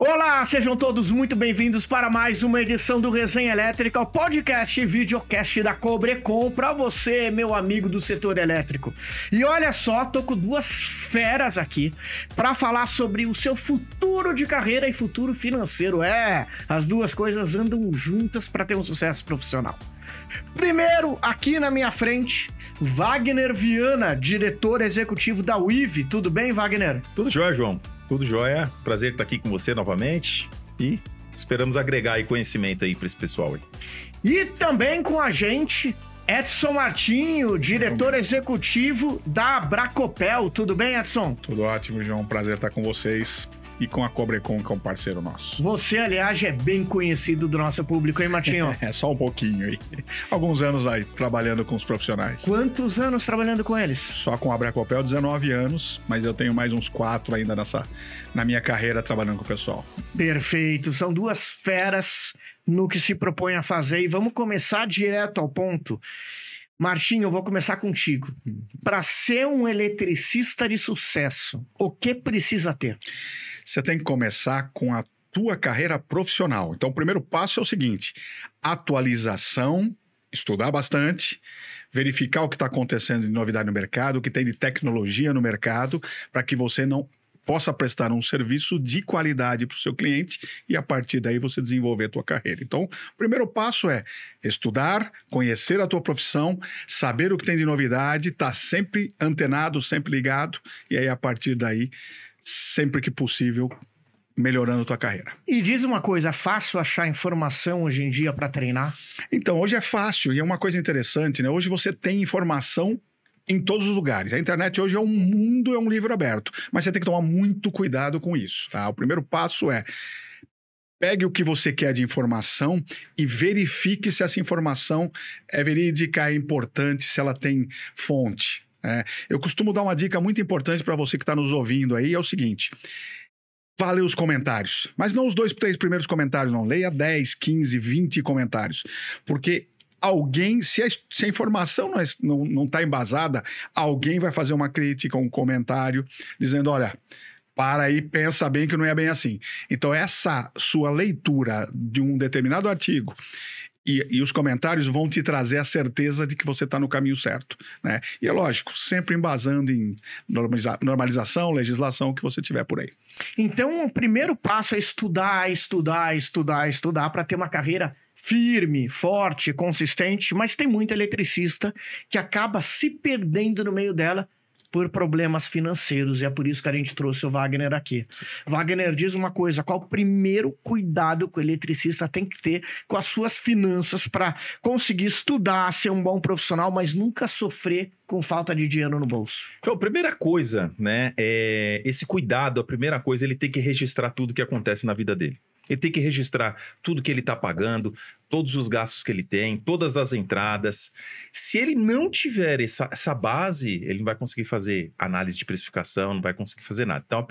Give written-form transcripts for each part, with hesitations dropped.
Olá, sejam todos muito bem-vindos para mais uma edição do Resenha Elétrica, o podcast e videocast da Cobrecon para você, meu amigo do setor elétrico. E olha só, tô com duas feras aqui para falar sobre o seu futuro de carreira e futuro financeiro. As duas coisas andam juntas para ter um sucesso profissional. Primeiro, aqui na minha frente, Wagner Viana, diretor executivo da UIV. Tudo bem, Wagner? Tudo jóia, João. Tudo jóia. Prazer estar aqui com você novamente e esperamos agregar aí conhecimento aí para esse pessoal aí. E também com a gente, Edson Martinho, diretor executivo da Bracopel. Tudo bem, Edson? Tudo ótimo, João. Prazer estar com vocês e com a Cobrecon, que é um parceiro nosso. Você, aliás, é bem conhecido do nosso público, hein, Martinho? É só um pouquinho aí. Alguns anos aí, trabalhando com os profissionais. Quantos anos trabalhando com eles? Só com a Bracopel, 19 anos, mas eu tenho mais uns 4 ainda na minha carreira trabalhando com o pessoal. Perfeito. São duas feras no que se propõe a fazer. E vamos começar direto ao ponto. Martinho, eu vou começar contigo. Para ser um eletricista de sucesso, o que precisa ter? Você tem que começar com a tua carreira profissional. Então, o primeiro passo é o seguinte: atualização, estudar bastante, verificar o que está acontecendo de novidade no mercado, o que tem de tecnologia no mercado, para que você não possa prestar um serviço de qualidade para o seu cliente e, a partir daí, você desenvolver a tua carreira. Então, o primeiro passo é estudar, conhecer a tua profissão, saber o que tem de novidade, estar sempre antenado, sempre ligado, e aí, a partir daí, sempre que possível, melhorando a tua carreira. E diz uma coisa, é fácil achar informação hoje em dia para treinar? Então, hoje é fácil e é uma coisa interessante, né? Hoje você tem informação em todos os lugares. A internet hoje é um mundo, é um livro aberto, mas você tem que tomar muito cuidado com isso, tá? O primeiro passo é: pegue o que você quer de informação e verifique se essa informação é verídica, é importante, se ela tem fonte. Eu costumo dar uma dica muito importante para você que está nos ouvindo aí, é o seguinte: vá ler os comentários, mas não os 2, 3 primeiros comentários, não. Leia 10, 15, 20 comentários, porque alguém, se a informação não está embasada, alguém vai fazer uma crítica, um comentário, dizendo: olha, para aí, pensa bem que não é bem assim. Então, essa sua leitura de um determinado artigo e os comentários vão te trazer a certeza de que você está no caminho certo, né? E é lógico, sempre embasando em normalização, legislação, que você tiver por aí. Então, o primeiro passo é estudar para ter uma carreira firme, forte, consistente, mas tem muito eletricista que acaba se perdendo no meio dela por problemas financeiros, e é por isso que a gente trouxe o Wagner aqui. Sim. Wagner, diz uma coisa: qual o primeiro cuidado que o eletricista tem que ter com as suas finanças para conseguir estudar, ser um bom profissional, mas nunca sofrer com falta de dinheiro no bolso? Então, a primeira coisa, né, esse cuidado, a primeira coisa, ele tem que registrar tudo que acontece na vida dele. Ele tem que registrar tudo que ele está pagando, todos os gastos que ele tem, todas as entradas. Se ele não tiver essa base, ele não vai conseguir fazer análise de precificação, não vai conseguir fazer nada. Então,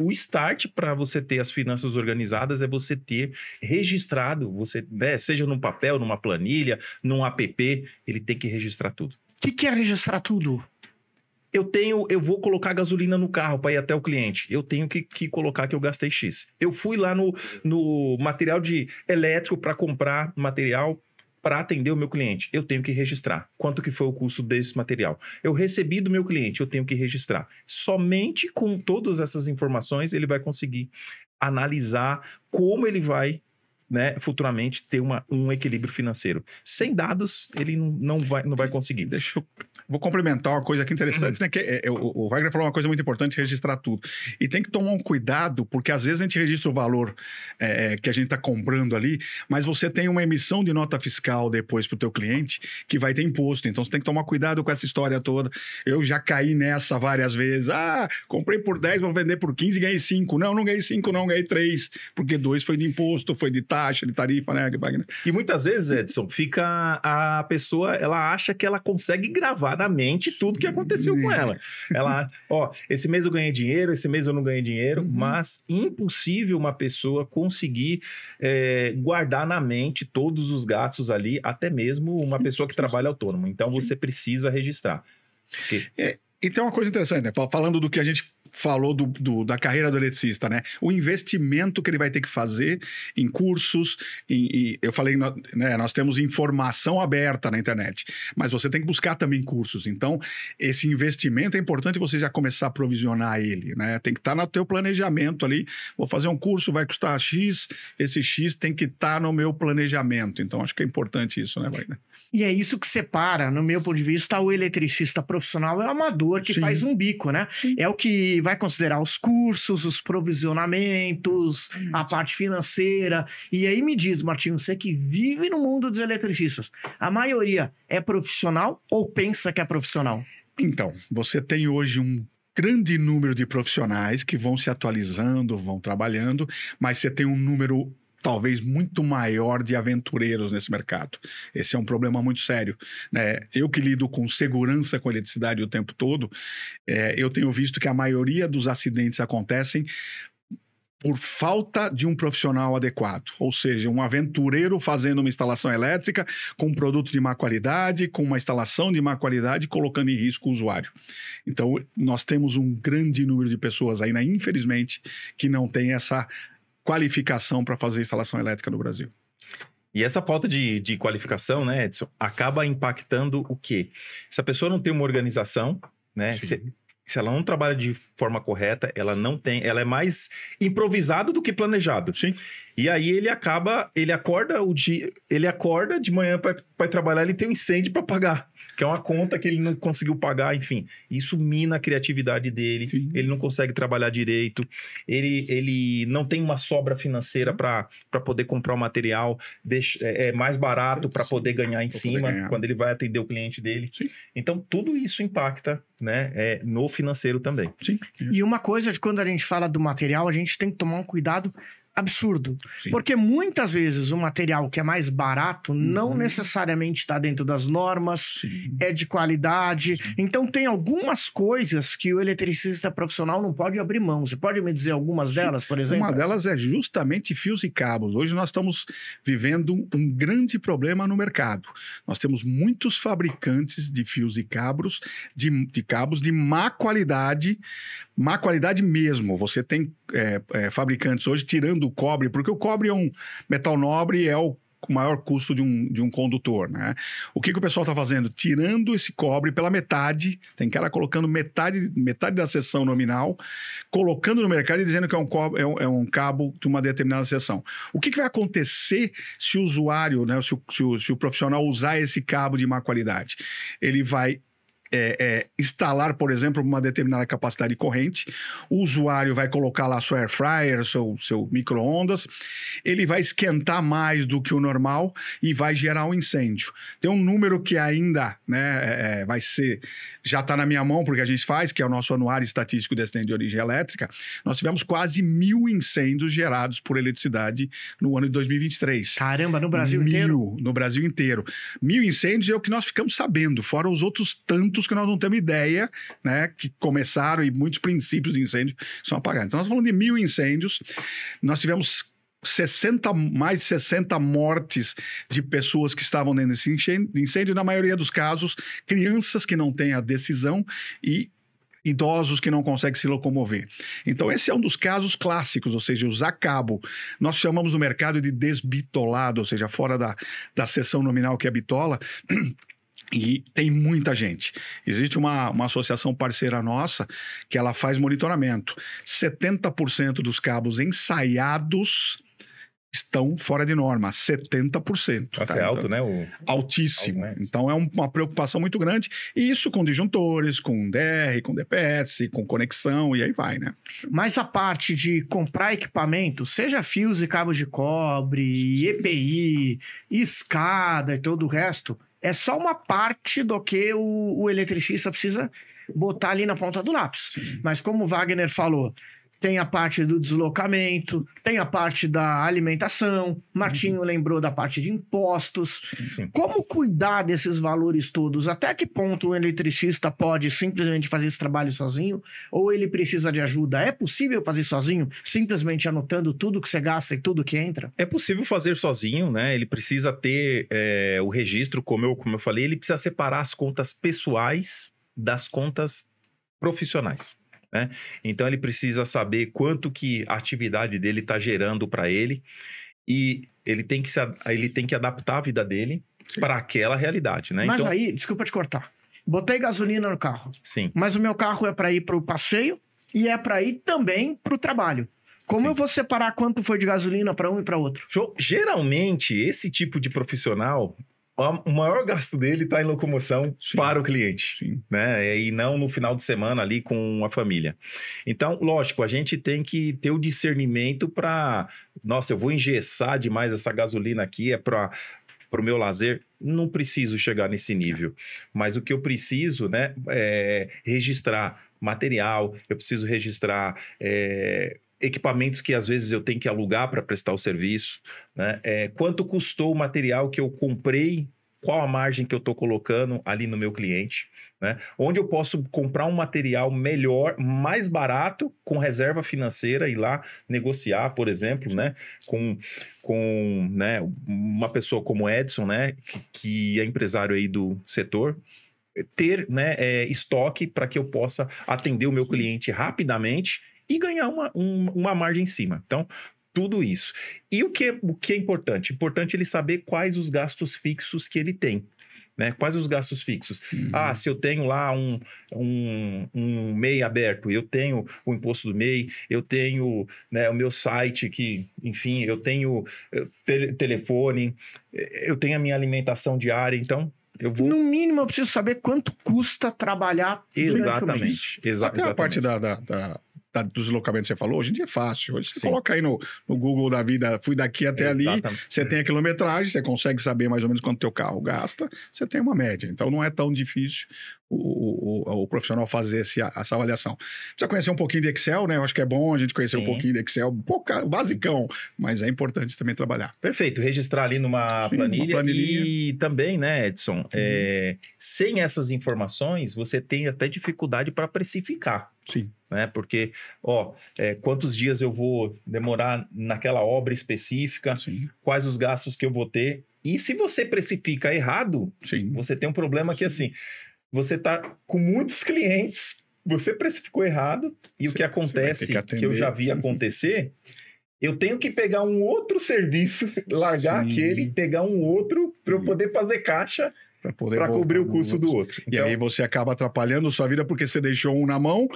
o start para você ter as finanças organizadas é você ter registrado, seja num papel, numa planilha, num app, ele tem que registrar tudo. O que é registrar tudo? Eu vou colocar gasolina no carro para ir até o cliente. Eu tenho que colocar que eu gastei X. Eu fui lá no material de elétrico para comprar material para atender o meu cliente. Eu tenho que registrar quanto que foi o custo desse material. Eu recebi do meu cliente, eu tenho que registrar. Somente com todas essas informações ele vai conseguir analisar como ele vai, né, futuramente ter um equilíbrio financeiro. Sem dados, ele não vai conseguir. Vou complementar uma coisa aqui interessante, né? Que o Wagner falou uma coisa muito importante: registrar tudo. E tem que tomar um cuidado, porque às vezes a gente registra o valor que a gente está comprando ali, mas você tem uma emissão de nota fiscal depois para o teu cliente que vai ter imposto. Então você tem que tomar cuidado com essa história toda. Eu já caí nessa várias vezes. Comprei por 10, vou vender por 15 e ganhei 5. Não ganhei 5, não, ganhei 3. Porque 2 foi de imposto, foi de taxa, de tarifa, né, Wagner? E muitas vezes, Edson, a pessoa, ela acha que ela consegue gravar na mente tudo que aconteceu com ela. Ela, esse mês eu ganhei dinheiro, esse mês eu não ganhei dinheiro, mas impossível uma pessoa conseguir guardar na mente todos os gastos ali, até mesmo uma pessoa que trabalha autônomo. Então, você precisa registrar. E tem uma coisa interessante, né? Falando do que a gente falou da carreira do eletricista, né? O investimento que ele vai ter que fazer em cursos, eu falei, né, nós temos informação aberta na internet, mas você tem que buscar também cursos. Então, esse investimento é importante você já começar a provisionar ele, né? Tem que estar no teu planejamento ali. Vou fazer um curso, vai custar X, esse X tem que estar no meu planejamento. Então, acho que é importante isso, né, Wagner? E é isso que separa, no meu ponto de vista, o eletricista profissional e o amador que faz um bico, né? Sim. É o que vai considerar os cursos, os provisionamentos, a parte financeira. E aí me diz, Martinho, você que vive no mundo dos eletricistas, a maioria é profissional ou pensa que é profissional? Então, você tem hoje um grande número de profissionais que vão se atualizando, vão trabalhando, mas você tem um número talvez muito maior de aventureiros nesse mercado. Esse é um problema muito sério, né? Eu que lido com segurança com eletricidade o tempo todo, eu tenho visto que a maioria dos acidentes acontecem por falta de um profissional adequado, ou seja, um aventureiro fazendo uma instalação elétrica com um produto de má qualidade, com uma instalação de má qualidade, colocando em risco o usuário. Então, nós temos um grande número de pessoas ainda, infelizmente, que não tem essa qualificação para fazer instalação elétrica no Brasil. E essa falta de qualificação, né, Edson, acaba impactando o quê? Se a pessoa não tem uma organização, né, se ela não trabalha de forma correta, ela é mais improvisado do que planejado. Sim. E aí ele acorda de manhã para trabalhar, ele tem um incêndio para pagar, que é uma conta que ele não conseguiu pagar, enfim. Isso mina a criatividade dele, sim, ele não consegue trabalhar direito, ele não tem uma sobra financeira para poder comprar o material, é mais barato para poder ganhar em cima, quando ele vai atender o cliente dele. Sim. Então, tudo isso impacta, né, no financeiro também. Sim. E uma coisa de quando a gente fala do material, a gente tem que tomar um cuidado absurdo. Sim. Porque muitas vezes o material que é mais barato não necessariamente está dentro das normas, sim, é de qualidade. Sim. Então tem algumas coisas que o eletricista profissional não pode abrir mão. Você pode me dizer algumas delas, por exemplo? Uma delas é justamente fios e cabos. Hoje nós estamos vivendo um grande problema no mercado. Nós temos muitos fabricantes de fios e cabos de má qualidade mesmo. Você tem fabricantes hoje tirando o cobre, porque o cobre é um metal nobre e é o maior custo de um condutor, né? O que o pessoal está fazendo? Tirando esse cobre pela metade, tem cara colocando metade da seção nominal, colocando no mercado e dizendo que é um cabo de uma determinada seção. O que vai acontecer se o usuário, né, se o profissional usar esse cabo de má qualidade? Ele vai instalar, por exemplo, uma determinada capacidade de corrente, o usuário vai colocar lá sua air fryer, seu micro-ondas, ele vai esquentar mais do que o normal e vai gerar um incêndio. Tem um número que ainda, né, já está na minha mão, porque a gente faz, que é o nosso anuário estatístico de acidente de origem elétrica. Nós tivemos quase 1.000 incêndios gerados por eletricidade no ano de 2023. Caramba, no Brasil inteiro? No Brasil inteiro. 1.000 incêndios é o que nós ficamos sabendo, fora os outros tantos que nós não temos ideia, né, que começaram e muitos princípios de incêndio são apagados. Então, nós falamos de 1.000 incêndios, nós tivemos mais de 60 mortes de pessoas que estavam dentro desse incêndio, na maioria dos casos, crianças que não têm a decisão e idosos que não conseguem se locomover. Então, esse é um dos casos clássicos, ou seja, usar cabo. Nós chamamos no mercado de desbitolado, ou seja, fora da seção nominal que é bitola. E tem muita gente. Existe uma associação parceira nossa que ela faz monitoramento. 70% dos cabos ensaiados estão fora de norma, 70%. Nossa, é alto, né? Altíssimo. Então é uma preocupação muito grande. E isso com disjuntores, com DR, com DPS, com conexão, e aí vai, né? Mas a parte de comprar equipamento, seja fios e cabos de cobre, EPI, escada e todo o resto, é só uma parte do que o eletricista precisa botar ali na ponta do lápis. Sim. Mas como o Wagner falou, tem a parte do deslocamento, tem a parte da alimentação, Martinho lembrou da parte de impostos. Sim. Como cuidar desses valores todos? Até que ponto o eletricista pode simplesmente fazer esse trabalho sozinho? Ou ele precisa de ajuda? É possível fazer sozinho, simplesmente anotando tudo que você gasta e tudo que entra? É possível fazer sozinho, né? Ele precisa ter o registro, como eu falei, ele precisa separar as contas pessoais das contas profissionais. né? Então ele precisa saber quanto que a atividade dele está gerando para ele e ele tem que adaptar a vida dele para aquela realidade, né? Mas então, aí, desculpa te cortar. Botei gasolina no carro. sim. Mas o meu carro é para ir para o passeio e é para ir também para o trabalho. Como eu vou separar quanto foi de gasolina para um e para outro? Geralmente, esse tipo de profissional, o maior gasto dele está em locomoção para o cliente, né? E não no final de semana ali com a família. Então, lógico, a gente tem que ter o discernimento para... Nossa, eu vou engessar demais essa gasolina aqui, é para o meu lazer. Não preciso chegar nesse nível. Mas o que eu preciso, né, é registrar material, eu preciso registrar... equipamentos que às vezes eu tenho que alugar para prestar o serviço, né? Quanto custou o material que eu comprei, qual a margem que eu estou colocando ali no meu cliente, né? Onde eu posso comprar um material melhor, mais barato, com reserva financeira, ir lá negociar, por exemplo, né? Com né, uma pessoa como Edson, né? Que é empresário aí do setor, ter, né, estoque para que eu possa atender o meu cliente rapidamente e ganhar uma margem em cima. Então, tudo isso. E o que é importante? Importante ele saber quais os gastos fixos que ele tem. Né? Quais os gastos fixos? Se eu tenho lá um MEI aberto, eu tenho o imposto do MEI, eu tenho, né, o meu site que, enfim, eu tenho telefone, eu tenho a minha alimentação diária, então... No mínimo, eu preciso saber quanto custa trabalhar durante o mês. Até a parte dos deslocamentos que você falou, hoje em dia é fácil. Hoje você coloca aí no Google da vida, fui daqui até ali, você tem a quilometragem, você consegue saber mais ou menos quanto teu carro gasta, você tem uma média. Então não é tão difícil o profissional fazer essa avaliação. Precisa conhecer um pouquinho de Excel, né? Eu acho que é bom a gente conhecer um pouquinho de Excel, basicão, mas é importante também trabalhar. Perfeito, registrar ali numa planilha. E também, né, Edson, sem essas informações, você tem até dificuldade para precificar. Sim. Né? Porque, quantos dias eu vou demorar naquela obra específica, quais os gastos que eu vou ter. E se você precifica errado, você tem um problema que, assim, você está com muitos clientes, você precificou errado, e o que acontece, que eu já vi acontecer, eu tenho que pegar um outro serviço, largar aquele, pegar um outro, para eu poder fazer caixa, para cobrir o custo do outro. E aí você acaba atrapalhando a sua vida porque você deixou um na mão,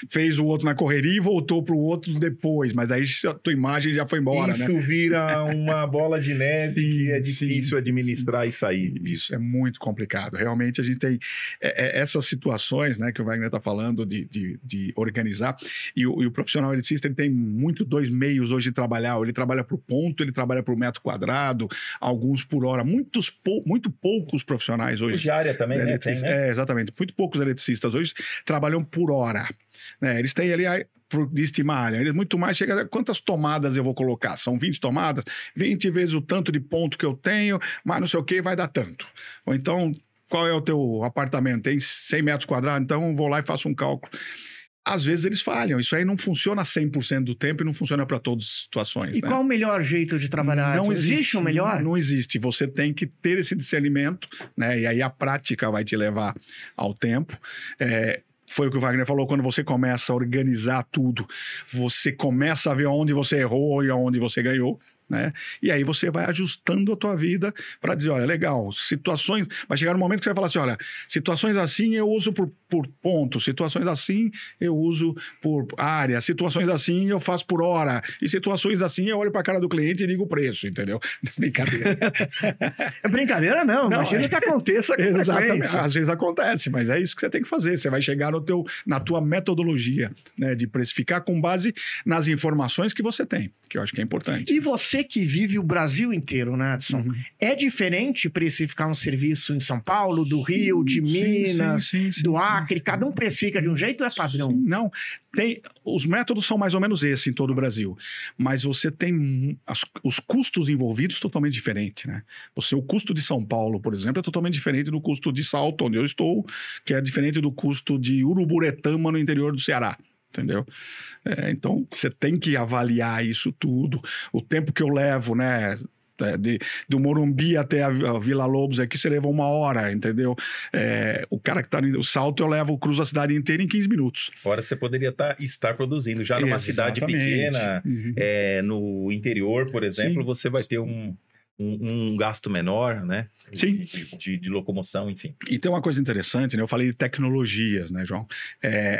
fez o outro na correria e voltou para o outro depois. Mas aí a tua imagem já foi embora, né? Isso vira uma bola de neve que é difícil administrar e sair disso. Isso é muito complicado. Realmente a gente tem essas situações, né, que o Wagner está falando de organizar. E o profissional eletricista, ele tem dois meios hoje de trabalhar. Ele trabalha por ponto, ele trabalha por metro quadrado, alguns por hora. Muito poucos profissionais hoje. Diária também, né? Tem, né? Exatamente. Muito poucos eletricistas hoje trabalham por hora. Né? Eles têm ali de estimar, eles muito mais chega a quantas tomadas eu vou colocar. São 20 tomadas, 20 vezes o tanto de ponto que eu tenho, mas não sei o que, vai dar tanto. Ou então, qual é o teu apartamento? Tem 100 metros quadrados, então vou lá e faço um cálculo. Às vezes eles falham. Isso aí não funciona 100% do tempo e não funciona para todas as situações. E qual o melhor jeito de trabalhar? Não existe o melhor? Não existe. Você tem que ter esse discernimento, né? E aí a prática vai te levar ao tempo. Foi o que o Wagner falou, quando você começa a organizar tudo, você começa a ver onde você errou e onde você ganhou. Né? E aí você vai ajustando a tua vida para dizer, olha, legal, situações... Vai chegar um momento que você vai falar assim, olha, situações assim eu uso por ponto, situações assim eu uso por área, situações assim eu faço por hora, e situações assim eu olho para a cara do cliente e digo o preço, entendeu? Brincadeira. É brincadeira não, imagina que aconteça. Exatamente, às vezes acontece, mas é isso que você tem que fazer, você vai chegar na tua metodologia, né, de precificar com base nas informações que você tem, que eu acho que é importante. E você que vive o Brasil inteiro, né, Edson? É diferente precificar um serviço em São Paulo, do Rio, de Minas, do Acre? Cada um precifica de um jeito ou é padrão? Não, os métodos são mais ou menos esses em todo o Brasil, mas você tem os custos envolvidos totalmente diferentes, né? O custo de São Paulo, por exemplo, é totalmente diferente do custo de Salto, onde eu estou, que é diferente do custo de Uruburetama, no interior do Ceará. Entendeu? Então, você tem que avaliar isso tudo. O tempo que eu levo, né? Do Morumbi até a Vila Lobos aqui, você leva 1 hora, entendeu? O cara que tá no Salto, eu levo, cruzo a cidade inteira em 15 minutos. Agora você poderia estar produzindo. Já numa cidade pequena, no interior, por exemplo, Sim. você vai ter um gasto menor, né? Sim. De locomoção, enfim. E tem uma coisa interessante, né? Eu falei de tecnologias, né, João?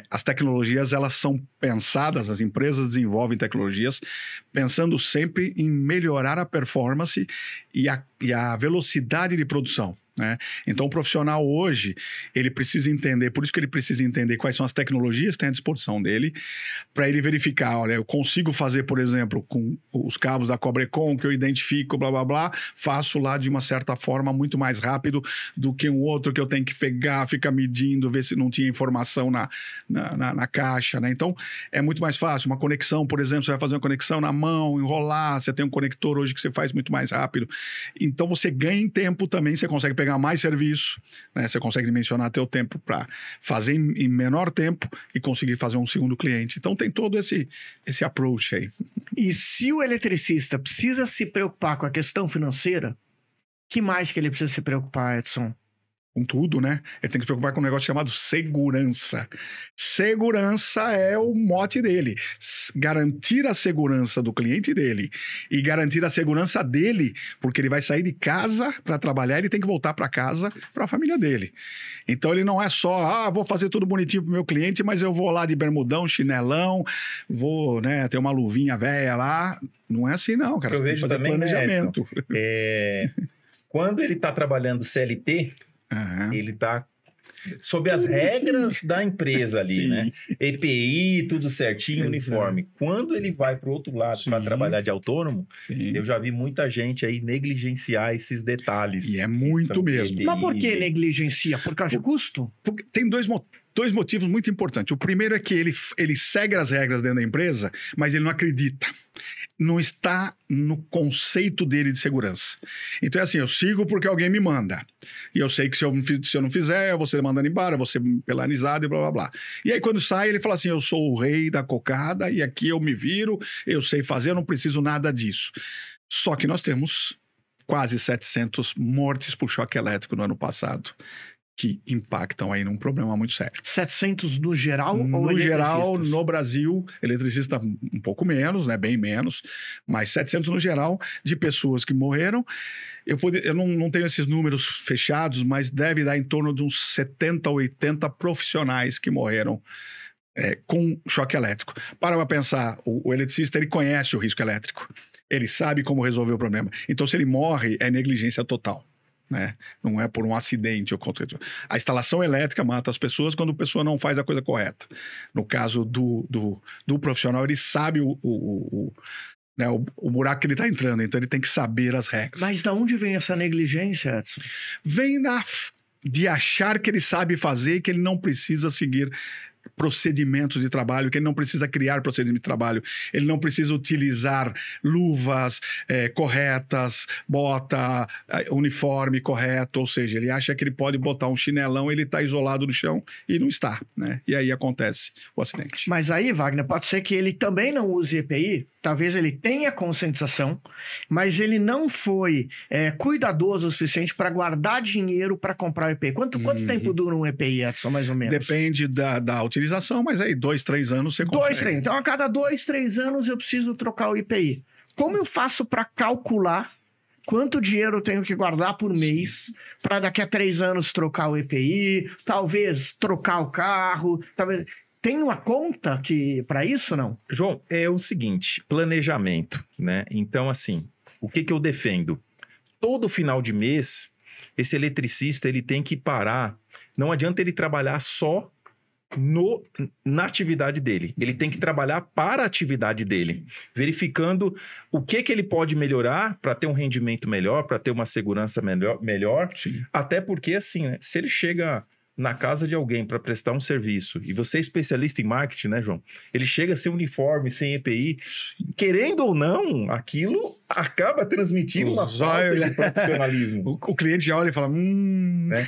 As tecnologias, elas são pensadas, as empresas desenvolvem tecnologias pensando sempre em melhorar a performance e a velocidade de produção. Né? Então, o profissional hoje, ele precisa entender, por isso que ele precisa entender quais são as tecnologias que tem à disposição dele, para ele verificar, olha, eu consigo fazer, por exemplo, com os cabos da Cobrecon, que eu identifico, blá, blá, blá, faço lá de uma certa forma muito mais rápido do que um outro que eu tenho que pegar, ficar medindo, ver se não tinha informação na caixa, né? Então, é muito mais fácil. Uma conexão, por exemplo, você vai fazer uma conexão na mão, enrolar, você tem um conector hoje que você faz muito mais rápido. Então, você ganha em tempo também, você consegue pegar mais serviço, né? Você consegue dimensionar teu tempo para fazer em menor tempo e conseguir fazer um segundo cliente. Então tem todo esse approach aí. E se o eletricista precisa se preocupar com a questão financeira, que mais que ele precisa se preocupar, Edson? Com tudo, né? Ele tem que se preocupar com um negócio chamado segurança. Segurança é o mote dele. Garantir a segurança do cliente dele e garantir a segurança dele, porque ele vai sair de casa para trabalhar, ele tem que voltar para casa, para a família dele. Então ele não é só, vou fazer tudo bonitinho pro meu cliente, mas eu vou lá de bermudão, chinelão, vou, né, ter uma luvinha velha lá. Não é assim não, cara. Eu você tem que vejo fazer também, planejamento. Né, quando ele está trabalhando CLT, ele está sob as regras da empresa ali, Sim. né? EPI, tudo certinho, uniforme. Quando ele vai para o outro lado para trabalhar de autônomo, eu já vi muita gente aí negligenciar esses detalhes. E é muito mesmo. Mas por que negligencia? Por causa de custo? Porque tem dois motivos muito importantes. O primeiro é que ele segue as regras dentro da empresa, mas ele não acredita. Não está no conceito dele de segurança. Então é assim, eu sigo porque alguém me manda. E eu sei que se eu não fizer, eu vou ser mandado embora, eu vou ser penalizado e blá, blá, blá. E aí quando sai, ele fala assim, eu sou o rei da cocada e aqui eu me viro, eu sei fazer, eu não preciso nada disso. Só que nós temos quase 700 mortes por choque elétrico no ano passado, que impactam aí num problema muito sério. 700 no geral ou no geral, eletricistas? no Brasil, eletricista um pouco menos, né, bem menos, mas 700 no geral de pessoas que morreram. Eu não tenho esses números fechados, mas deve dar em torno de uns 70, 80 profissionais que morreram com choque elétrico. Para pensar, o eletricista, ele conhece o risco elétrico. Ele sabe como resolver o problema. Então, se ele morre, é negligência total. Né? Não é por um acidente ou contra. A instalação elétrica mata as pessoas quando a pessoa não faz a coisa correta. No caso do profissional, ele sabe o buraco que ele está entrando, então ele tem que saber as regras. Mas de onde vem essa negligência, Edson? Vem de achar que ele sabe fazer e que ele não precisa seguir procedimentos de trabalho, que ele não precisa criar procedimentos de trabalho, ele não precisa utilizar luvas corretas, bota, uniforme correto, ou seja, ele acha que ele pode botar um chinelão, ele está isolado no chão e não está, né? E aí acontece o acidente. Mas aí, Wagner, pode ser que ele também não use EPI, talvez ele tenha conscientização, mas ele não foi cuidadoso o suficiente para guardar dinheiro para comprar o EPI. Quanto tempo dura um EPI, Edson, mais ou menos? Depende da utilização, mas aí 2, 3 anos você consegue. 2, 3. Então, a cada 2, 3 anos eu preciso trocar o EPI. Como eu faço para calcular quanto dinheiro eu tenho que guardar por mês para daqui a 3 anos trocar o EPI, talvez trocar o carro, talvez... Tem uma conta para isso, não? João, é o seguinte, planejamento, né? Então, assim, o que eu defendo? Todo final de mês, esse eletricista, ele tem que parar. Não adianta ele trabalhar só na atividade dele. Ele tem que trabalhar para a atividade dele, verificando o que ele pode melhorar para ter um rendimento melhor, para ter uma segurança melhor. Até porque, assim, né, se ele chega na casa de alguém para prestar um serviço, e você é especialista em marketing, né, João? Ele chega sem uniforme, sem EPI, querendo ou não, aquilo acaba transmitindo uma falta de profissionalismo. O cliente já olha e fala, né?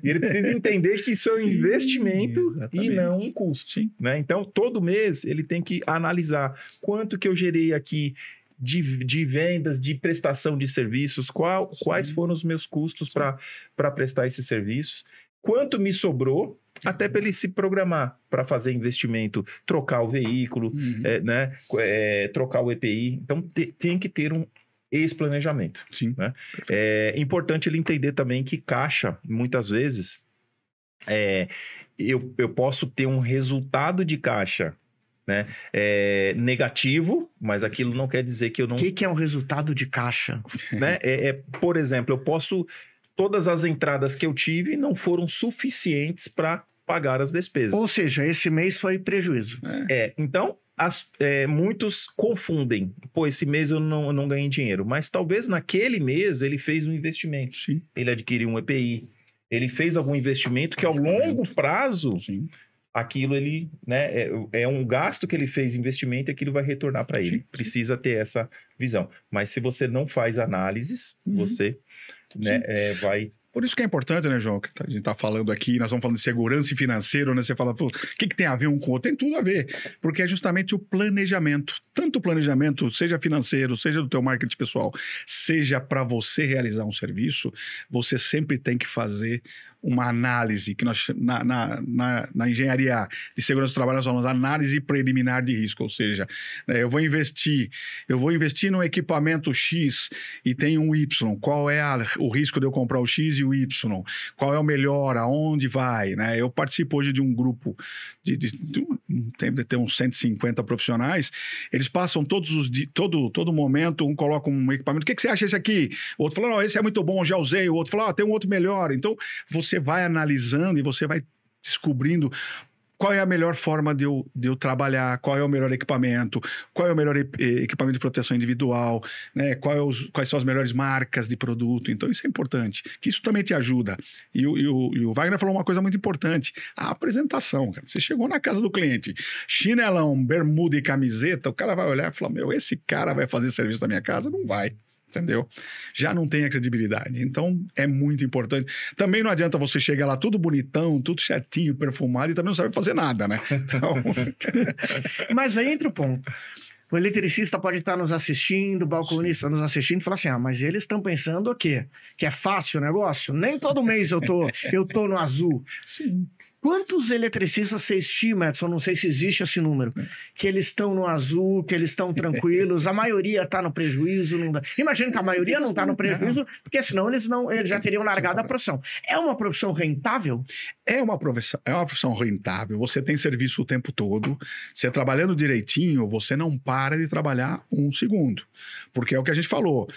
E ele precisa entender que isso é um investimento e não um custo, né? Então, todo mês ele tem que analisar quanto que eu gerei aqui de vendas, de prestação de serviços, quais foram os meus custos para prestar esses serviços, quanto me sobrou, até para ele se programar para fazer investimento, trocar o veículo, né? Trocar o EPI. Então, tem que ter esse planejamento. Sim. Né? É importante ele entender também que caixa, muitas vezes, eu posso ter um resultado de caixa, né, negativo, mas aquilo não quer dizer que eu não... O que é um resultado de caixa? Né? Por exemplo, eu posso... Todas as entradas que eu tive não foram suficientes para pagar as despesas. Ou seja, esse mês foi prejuízo. Então, muitos confundem. Pô, esse mês eu não ganhei dinheiro. Mas talvez naquele mês ele fez um investimento. Sim. Ele adquiriu um EPI. Ele fez algum investimento que ao longo prazo... Sim. Aquilo ele, né, é um gasto que ele fez investimento e aquilo vai retornar para ele. Sim. Precisa ter essa visão. Mas se você não faz análises, você, né, vai... Por isso que é importante, né, João? Que a gente tá falando aqui, nós estamos falando de segurança financeira, né? Você fala, pô, o que tem a ver um com o outro? Tem tudo a ver, porque é justamente o planejamento. Tanto o planejamento, seja financeiro, seja do teu marketing pessoal, seja para você realizar um serviço, você sempre tem que fazer uma análise, que nós, na engenharia de segurança do trabalho, nós falamos análise preliminar de risco, ou seja, eu vou investir num equipamento X e tem um Y, qual é o risco de eu comprar o X e o Y? Qual é o melhor? Aonde vai? Né? Eu participo hoje de um grupo, tem de ter uns 150 profissionais, eles passam todo momento, um coloca um equipamento, o que você acha esse aqui? O outro fala, não, esse é muito bom, já usei, o outro fala, tem um outro melhor. Então, você vai analisando e você vai descobrindo qual é a melhor forma de eu trabalhar, qual é o melhor equipamento, qual é o melhor equipamento de proteção individual, né? Quais são as melhores marcas de produto. Então, isso é importante, que isso também te ajuda. E o Wagner falou uma coisa muito importante, a apresentação. Cara. Você chegou na casa do cliente, chinelão, bermuda e camiseta, o cara vai olhar e falar, esse cara vai fazer serviço na minha casa? Não vai. Entendeu? Já não tem a credibilidade. Então, é muito importante. Também não adianta você chegar lá tudo bonitão, tudo certinho, perfumado, e também não sabe fazer nada, né? Então... Mas aí entra o ponto. O eletricista pode estar nos assistindo, o balconista nos assistindo e falar assim, mas eles estão pensando o quê? Que é fácil o negócio? Nem todo mês eu tô no azul. Sim. Quantos eletricistas você estima, Edson? Não sei se existe esse número. Que eles estão no azul, que eles estão tranquilos. A maioria está no prejuízo. Imagina que a maioria não está no prejuízo, porque senão eles já teriam largado a profissão. É uma profissão rentável? É uma profissão rentável. Você tem serviço o tempo todo. Você trabalhando direitinho, você não para de trabalhar um segundo. Porque é o que a gente falou.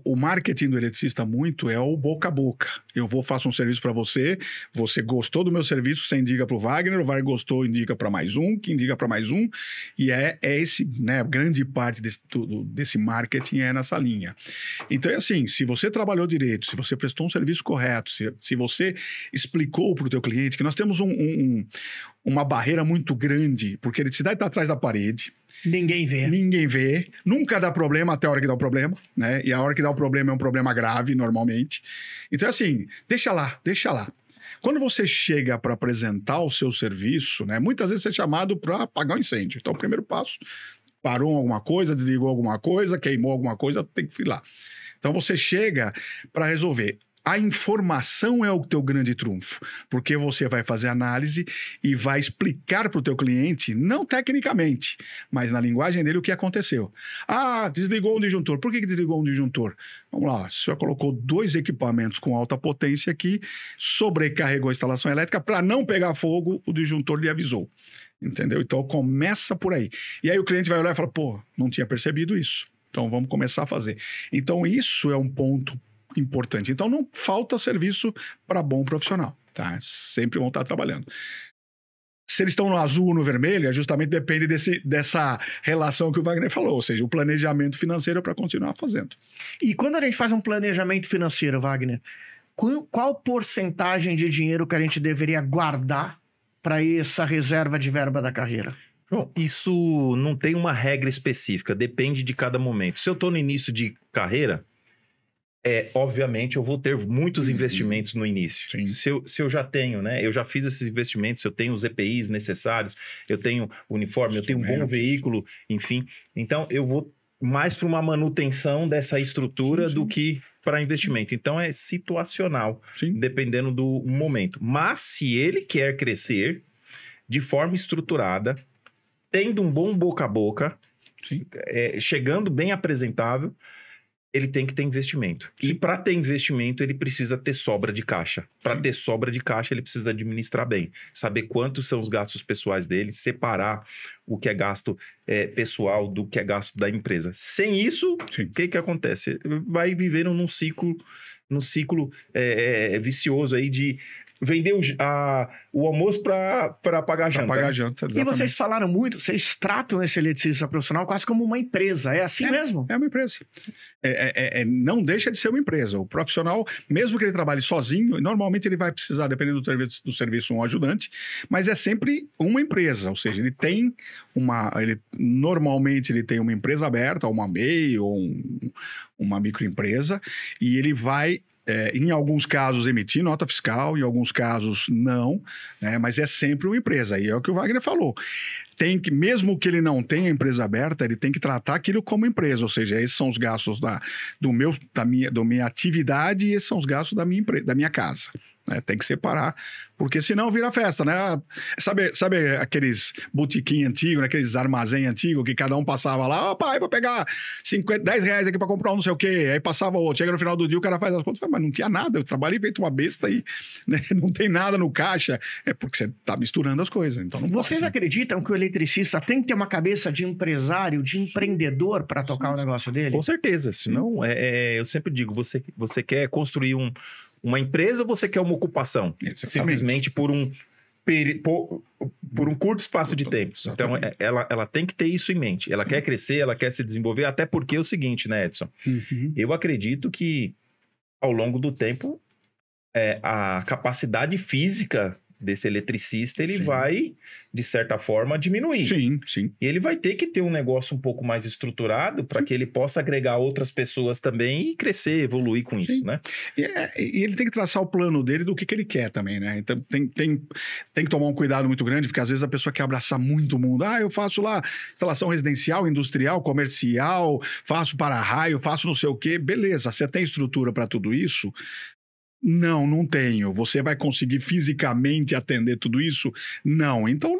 O marketing do eletricista muito é o boca a boca. Faço um serviço para você, você gostou do meu serviço, você indica para o Wagner gostou, indica para mais um, que indica para mais um, e esse, né, grande parte desse marketing é nessa linha. Então é assim, se você trabalhou direito, se você prestou um serviço correto, se você explicou para o teu cliente que nós temos uma barreira muito grande, porque a eletricidade está atrás da parede, Ninguém vê. Nunca dá problema até a hora que dá o problema, né? E a hora que dá o problema é um problema grave, normalmente. Então, assim, deixa lá. Quando você chega para apresentar o seu serviço, né? Muitas vezes você é chamado para apagar um incêndio. Então, o primeiro passo, parou alguma coisa, desligou alguma coisa, queimou alguma coisa, tem que ir lá. Então, você chega para resolver. A informação é o teu grande trunfo, porque você vai fazer análise e vai explicar para o teu cliente, não tecnicamente, mas na linguagem dele o que aconteceu. Desligou um disjuntor. Por que desligou um disjuntor? Vamos lá, o senhor colocou 2 equipamentos com alta potência aqui, sobrecarregou a instalação elétrica, para não pegar fogo, o disjuntor lhe avisou. Entendeu? Então começa por aí. E aí o cliente vai olhar e fala, não tinha percebido isso. Então vamos começar a fazer. Então isso é um ponto importante. Então não falta serviço para bom profissional, tá? Sempre vão estar trabalhando. Se eles estão no azul ou no vermelho, justamente depende dessa relação que o Wagner falou, ou seja, o planejamento financeiro para continuar fazendo. E quando a gente faz um planejamento financeiro, Wagner, qual porcentagem de dinheiro que a gente deveria guardar para essa reserva de verba da carreira? Bom, isso não tem uma regra específica, depende de cada momento. Se eu estou no início de carreira, obviamente eu vou ter muitos investimentos no início. Se eu já tenho, né? Eu já fiz esses investimentos, eu tenho os EPIs necessários, eu tenho uniforme, eu tenho um bom veículo, enfim. Então, eu vou mais para uma manutenção dessa estrutura Sim. do que para investimento. Então, é situacional, Sim. dependendo do momento. Mas, se ele quer crescer de forma estruturada, tendo um bom boca a boca, Sim. chegando bem apresentável, ele tem que ter investimento. Sim. E para ter investimento, ele precisa ter sobra de caixa. Para Sim. ter sobra de caixa, ele precisa administrar bem. Saber quantos são os gastos pessoais dele, separar o que é gasto pessoal do que é gasto da empresa. Sem isso, Sim. o que acontece? Vai vivendo num ciclo vicioso aí de vender o almoço para pagar a janta. Pra pagar a né? janta, E exatamente. vocês falaram muito, vocês tratam esse eletricista profissional quase como uma empresa. É assim mesmo? É uma empresa. Não deixa de ser uma empresa. O profissional, mesmo que ele trabalhe sozinho, normalmente ele vai precisar, dependendo do serviço, um ajudante, mas é sempre uma empresa. Ou seja, normalmente ele tem uma empresa aberta, uma MEI ou uma microempresa, e ele vai, em alguns casos, emitir nota fiscal, em alguns casos não, né? Mas é sempre uma empresa. E é o que o Wagner falou. Mesmo que ele não tenha empresa aberta, ele tem que tratar aquilo como empresa, ou seja, esses são os gastos da minha atividade e esses são os gastos da minha casa. Tem que separar, porque senão vira festa, né? Sabe aqueles botequim antigos, né? Aqueles armazém antigos que cada um passava lá, pai, vou pegar 10 reais aqui para comprar um não sei o quê, aí passava outro, chega no final do dia o cara faz as contas, mas não tinha nada, eu trabalhei feito uma besta e né? Não tem nada no caixa, é porque você tá misturando as coisas, então não Vocês pode, né? acreditam que o eletricista tem que ter uma cabeça de empresário, de empreendedor para tocar o negócio dele? Com certeza, senão, eu sempre digo, você quer construir uma empresa ou você quer uma ocupação? Exatamente. Simplesmente por um curto espaço de tempo. Então, Exatamente. ela tem que ter isso em mente. Ela quer crescer, ela quer se desenvolver, até porque é o seguinte, né, Edson? Uhum. Eu acredito que, ao longo do tempo, a capacidade física desse eletricista, ele Sim. vai, de certa forma, diminuir. Sim, sim. E ele vai ter que ter um negócio um pouco mais estruturado para que ele possa agregar outras pessoas também e crescer, evoluir com isso, Sim. né? E ele tem que traçar o plano dele do que ele quer também, né? Então tem que tomar um cuidado muito grande, porque às vezes a pessoa quer abraçar muito o mundo. Eu faço lá instalação residencial, industrial, comercial, faço para-raio, faço não sei o quê. Beleza, você tem estrutura para tudo isso? Não tenho. Você vai conseguir fisicamente atender tudo isso? Não. Então,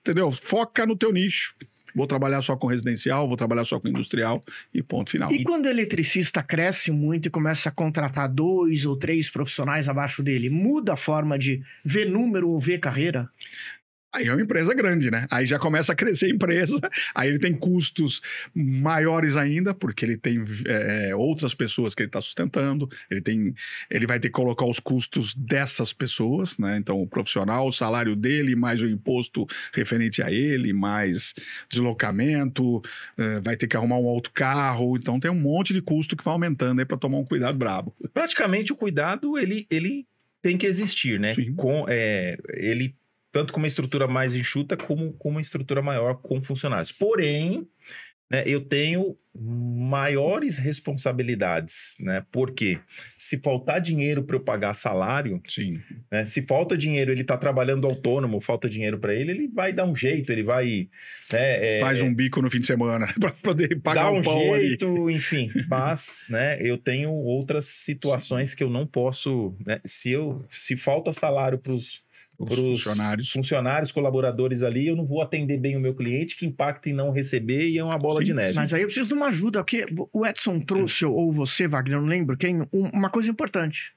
entendeu? Foca no teu nicho. Vou trabalhar só com residencial, vou trabalhar só com industrial e ponto final. E quando o eletricista cresce muito e começa a contratar 2 ou 3 profissionais abaixo dele, muda a forma de ver número ou ver carreira? Aí é uma empresa grande, né? Aí já começa a crescer a empresa, aí ele tem custos maiores ainda, porque ele tem outras pessoas que ele está sustentando, ele vai ter que colocar os custos dessas pessoas, né? Então, o profissional, o salário dele, mais o imposto referente a ele, mais deslocamento, vai ter que arrumar um outro carro, então tem um monte de custo que vai aumentando aí para tomar um cuidado brabo. Praticamente o cuidado, ele tem que existir, né? Sim. Ele tanto com uma estrutura mais enxuta, como com uma estrutura maior com funcionários. Porém, né, eu tenho maiores responsabilidades, né? Porque se faltar dinheiro para eu pagar salário, Sim. né, se falta dinheiro, ele está trabalhando autônomo, falta dinheiro para ele vai dar um jeito, ele vai... Né, faz um bico no fim de semana para poder pagar dá um pão jeito, ali. enfim. Mas, né, eu tenho outras situações que eu não posso... Né, se falta salário para os funcionários, colaboradores ali, eu não vou atender bem o meu cliente, que impacta em não receber e é uma bola de neve. Mas aí eu preciso de uma ajuda, porque o Edson trouxe, ou você, Wagner, não lembro quem, uma coisa importante.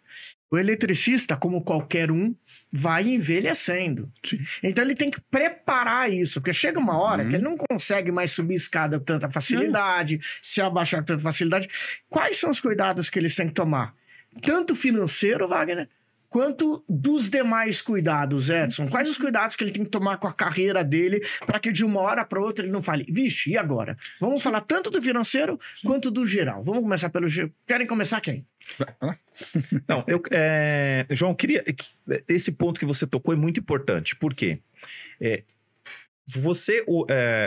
O eletricista, como qualquer um, vai envelhecendo. Sim. Então ele tem que preparar isso, porque chega uma hora que ele não consegue mais subir escada com tanta facilidade, se abaixar com tanta facilidade. Quais são os cuidados que eles têm que tomar? Tanto financeiro, Wagner, quanto dos demais cuidados, Edson? Quais os cuidados que ele tem que tomar com a carreira dele para que de uma hora para outra ele não fale, vixe, e agora? Vamos falar tanto do financeiro quanto do geral. Vamos começar pelo geral. Querem começar quem? Não, João, esse ponto que você tocou é muito importante. Por quê?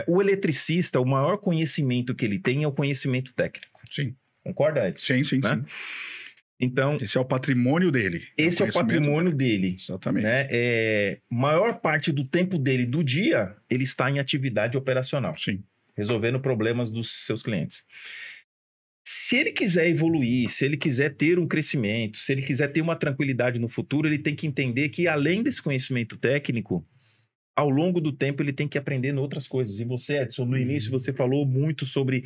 O eletricista, o maior conhecimento que ele tem é o conhecimento técnico. Sim. Concorda, Edson? Sim. Né? Então, esse é o patrimônio dele. Esse é o patrimônio dele. Exatamente. Né? Maior parte do tempo dele, do dia, ele está em atividade operacional. Sim. resolvendo problemas dos seus clientes. Se ele quiser evoluir, se ele quiser ter um crescimento, se ele quiser ter uma tranquilidade no futuro, ele tem que entender que, além desse conhecimento técnico, ao longo do tempo ele tem que aprender em outras coisas. E você, Edson, no início você falou muito sobre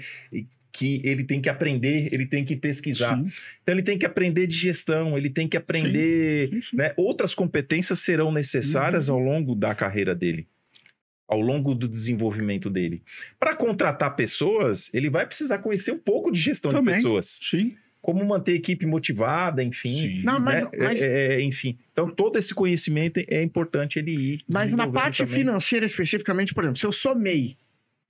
que ele tem que aprender, ele tem que pesquisar. Sim. Então ele tem que aprender de gestão, ele tem que aprender... Sim. Né? Outras competências serão necessárias ao longo da carreira dele, ao longo do desenvolvimento dele. Para contratar pessoas, ele vai precisar conhecer um pouco de gestão Também. de pessoas. Sim. Como manter a equipe motivada, enfim. Sim. Não, Né? mas Enfim. Então, todo esse conhecimento é importante ele ir. Mas na desenvolvendo parte também. financeira, especificamente, por exemplo, se eu sou MEI,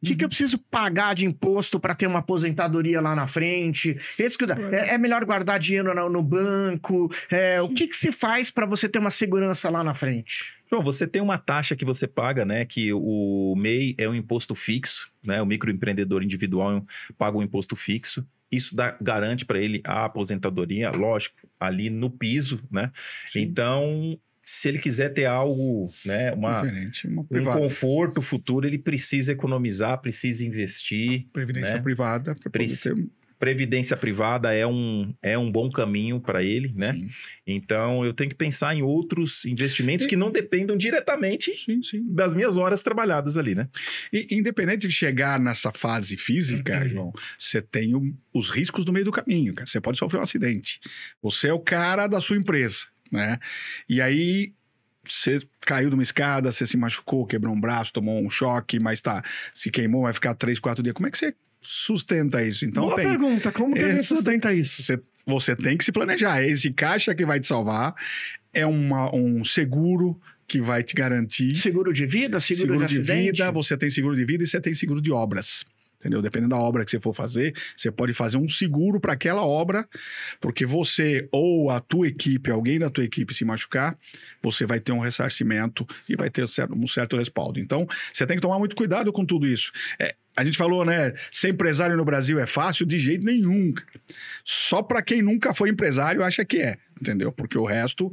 o que eu preciso pagar de imposto para ter uma aposentadoria lá na frente? É melhor guardar dinheiro no banco? O que se faz para você ter uma segurança lá na frente? João, você tem uma taxa que você paga, né? Que o MEI é um imposto fixo, né? O microempreendedor individual paga um imposto fixo. Isso garante para ele a aposentadoria, lógico, ali no piso, né? Sim. Então, se ele quiser ter algo, né? Diferente, uma Um privada. conforto futuro, ele precisa economizar, precisa investir. Previdência né? privada para poder ter... Previdência privada é um bom caminho para ele, né? Sim. Então, eu tenho que pensar em outros investimentos que não dependam diretamente Sim. das minhas horas trabalhadas ali, né? E, independente de chegar nessa fase física, João, você tem os riscos no meio do caminho, cara. Você pode sofrer um acidente. Você é o cara da sua empresa, né? E aí você caiu de uma escada, você se machucou, quebrou um braço, tomou um choque, mas se queimou, vai ficar 3, 4 dias. Como é que você sustenta isso? Então Boa pergunta, como que a gente sustenta isso? Você tem que se planejar. Esse caixa que vai te salvar é um seguro que vai te garantir. Seguro de vida, seguro de acidente? Vida, você tem seguro de vida e você tem seguro de obras. Entendeu? Dependendo da obra que você for fazer, você pode fazer um seguro para aquela obra, porque você ou a tua equipe, alguém da tua equipe se machucar, você vai ter um ressarcimento e vai ter um certo respaldo. Então, você tem que tomar muito cuidado com tudo isso. A gente falou, né? Ser empresário no Brasil é fácil? De jeito nenhum. Só para quem nunca foi empresário acha que é, entendeu? Porque o resto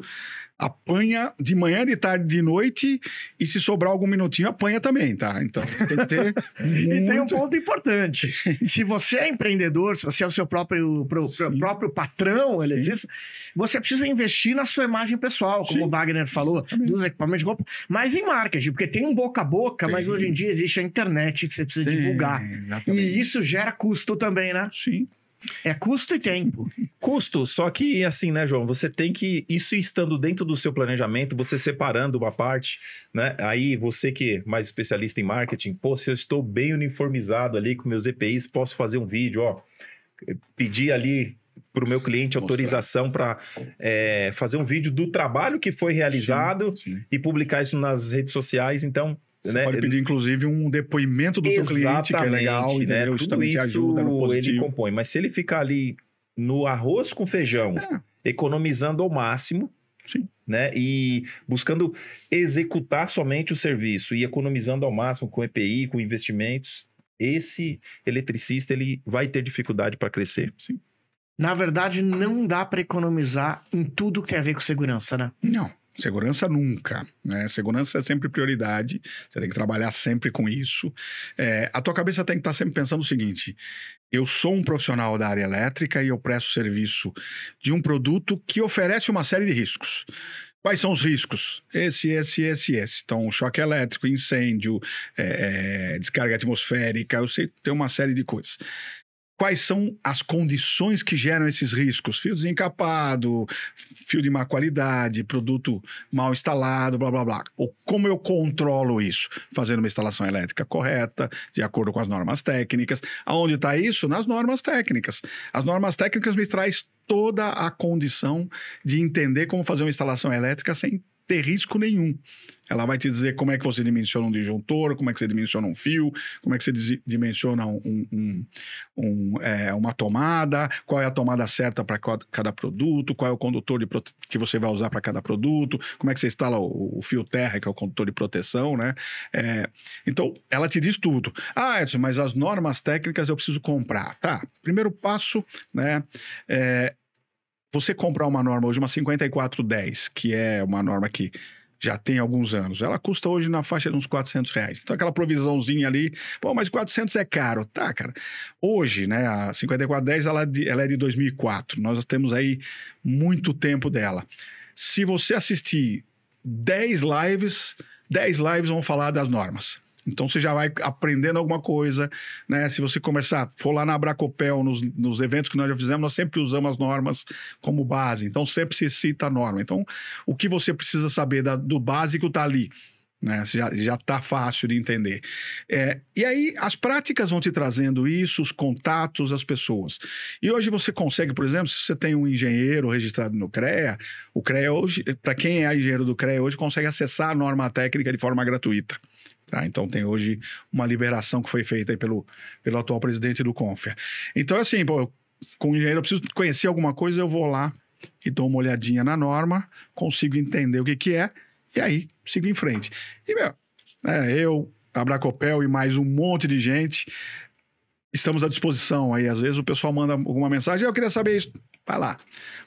apanha de manhã, de tarde, de noite, e se sobrar algum minutinho, apanha também, tá? Então tem que ter muito... E tem um ponto importante. Se você é empreendedor, se você é o seu próprio patrão, ele diz, você precisa investir na sua imagem pessoal, como o Wagner falou, dos equipamentos de roupa, mas em marketing, porque tem um boca a boca, mas hoje em dia existe a internet que você precisa divulgar. Exatamente. E isso gera custo também, né? Sim. É custo e tempo. Custo, só que assim, né, João? Você tem que, isso estando dentro do seu planejamento, você separando uma parte, né? Aí você que é mais especialista em marketing, pô, se eu estou bem uniformizado ali com meus EPIs, posso fazer um vídeo, ó, pedir ali para o meu cliente autorização para fazer um vídeo do trabalho que foi realizado e publicar isso nas redes sociais, então... Você pode pedir, inclusive, um depoimento do teu cliente, que é legal, entendeu? Isso também te ajuda no positivo. Ele compõe, mas se ele ficar ali no arroz com feijão, economizando ao máximo, né? E buscando executar somente o serviço e economizando ao máximo com EPI, com investimentos, esse eletricista ele vai ter dificuldade para crescer. Sim. Na verdade, não dá para economizar em tudo que tem a ver com segurança, né? Não. Segurança nunca, né? Segurança é sempre prioridade, você tem que trabalhar sempre com isso. A tua cabeça tem que estar sempre pensando o seguinte: eu sou um profissional da área elétrica e eu presto serviço de um produto que oferece uma série de riscos. Quais são os riscos? Esse. Então, choque elétrico, incêndio, descarga atmosférica, eu sei, tem uma série de coisas. Quais são as condições que geram esses riscos? Fio desencapado, fio de má qualidade, produto mal instalado, blá, blá, blá. Ou como eu controlo isso? Fazendo uma instalação elétrica correta, de acordo com as normas técnicas. Aonde está isso? Nas normas técnicas. As normas técnicas me traz toda a condição de entender como fazer uma instalação elétrica sem ter risco nenhum. Ela vai te dizer como é que você dimensiona um disjuntor, como é que você dimensiona um fio, como é que você dimensiona uma tomada, qual é a tomada certa para cada produto, qual é o condutor que você vai usar para cada produto, como é que você instala o fio terra, que é o condutor de proteção, né? Então, ela te diz tudo. Ah, Edson, mas as normas técnicas eu preciso comprar. Tá, primeiro passo, né? Você comprar uma norma hoje, uma 5410, que é uma norma que já tem alguns anos. Ela custa hoje na faixa de uns R$400. Então, aquela provisãozinha ali, pô, mas 400 é caro. Tá, cara. Hoje, né, a 5410, ela é de 2004. Nós temos aí muito tempo dela. Se você assistir 10 lives vão falar das normas. Então, você já vai aprendendo alguma coisa, né? Se você for lá na Abracopel, nos eventos que nós já fizemos, nós sempre usamos as normas como base. Então, sempre se cita a norma. Então, o que você precisa saber do básico está ali, né? Já está fácil de entender. E aí, as práticas vão te trazendo isso, os contatos, as pessoas. E hoje você consegue, por exemplo, se você tem um engenheiro registrado no CREA, o CREA hoje, para quem é engenheiro do CREA hoje, consegue acessar a norma técnica de forma gratuita. Tá? Então, tem hoje uma liberação que foi feita aí pelo atual presidente do Confia. Então, assim, pô, com o engenheiro eu preciso conhecer alguma coisa, eu vou lá e dou uma olhadinha na norma, consigo entender o que é, e aí sigo em frente. E, eu, a Abracopel e mais um monte de gente, estamos à disposição aí. Às vezes o pessoal manda alguma mensagem, eu queria saber isso. Vai lá.